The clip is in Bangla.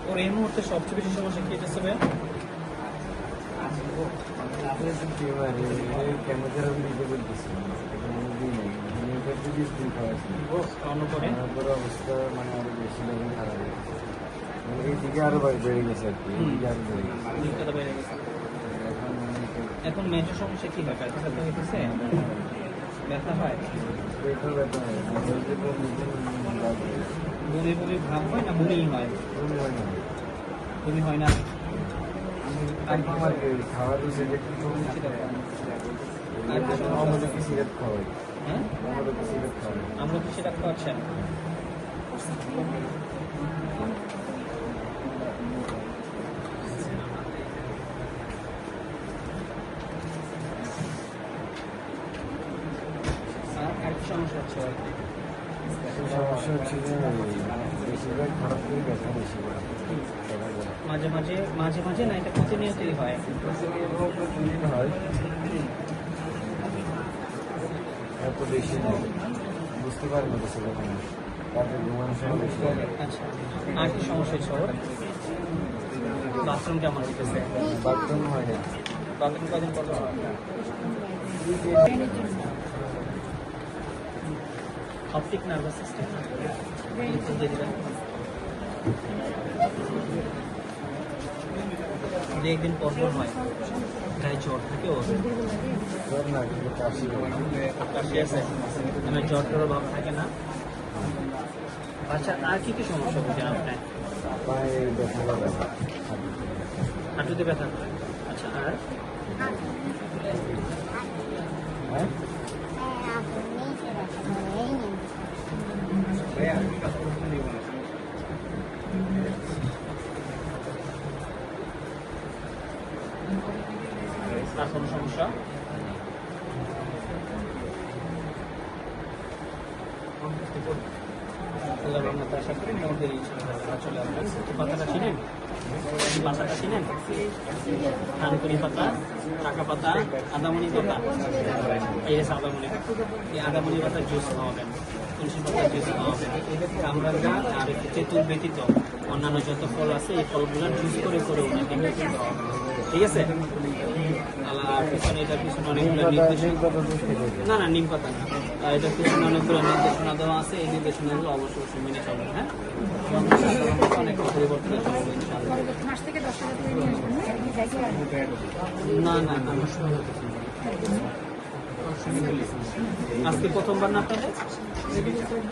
ওর এই মুহূর্তে সবচেয়ে বেশি সমস্যা কি হচ্ছে ভাইয়া? কেমোথেরাপি দিতে বলতেছি অবস্থা মানে আরো বেশি লেভেল খারাপ হয়ে গেছে, এইদিকে আরো বেড়ে গেছে আর কি, এইদিকে আরো বেড়ে গেছে। এখন মেজর সমস্যা কি হয়? ব্যথা ব্যথা হইতেছে? ব্যথা হয়, বমি বমি ভাব হয় না বমি হয়? বমি হয় না। খাওয়া তো সিগারেট আমাদেরকে সিগারেট খাওয়াই, হ্যাঁ আমাদেরকে সিগারেট খাওয়াই। আমরা কি সেটা খাওয়াচ্ছেন? আর কি সমস্যা হচ্ছে? সমস্যা হচ্ছে যে বেশিরভাগ খারাপ করে ব্যথা বেশি করে মাঝে মাঝে মাঝে মাঝে না, এটা প্রতিনিয়তই হয়। প্রতিদিন হয়, এত বেশি নয়, বুঝতে পারি না বেশি রকম তারপরে ঘুমানোর সময় বেশি হয়। আচ্ছা, আর কি সমস্যা হচ্ছে ওর? বাথরুম কেমন হইতেছে? বাথরুম হয় না, বাথরুম কদিন পর অপটিক নার্ভাস সিস্টেম দিয়ে দিবেন। যে একদিন পর পর হয়, গায়ে জ্বর থাকে ওর? জ্বর না, কিন্তু কাশি কাশি আছে, মানে জ্বর টর ভাব থাকে না। আচ্ছা, আর কি কি সমস্যা হচ্ছে আপনার? পায়ে ব্যথা করে, হাঁটুতে ব্যথা করে। আচ্ছা, আর হ্যাঁ আর কোনো সমস্যা? আশা করি মোটামুটি চলে আসবে। পাতাটা চিনেন? পাতাটা চিনেন? থানকুনি পাতা, টাকা পাতা, আদামনি পাতা, এই আদামনি পাতা, এই আদামনি পাতার জুস খাওয়াবেন, তুলসী পাতার জুস খাওয়াবেন, কামরাঙ্গা আর তেঁতুল ব্যতীত অন্যান্য যত ফল আছে এই ফলগুলোর জুস করে করে ওনাকে খেতে হবে। ঠিক আছে? আর পিছনে এটার পিছনে অনেকগুলো নির্দেশনা, না না নিম পাতা না, এটার পিছনে অনেকগুলো নির্দেশনা দেওয়া আছে। এই নির্দেশনাগুলো অবশ্যই মেনে চলবেন। হ্যাঁ, অনেক পরিবর্তন চলবে ইনশাআল্লাহ। না না না, আজকে প্রথমবার না আপনাদের?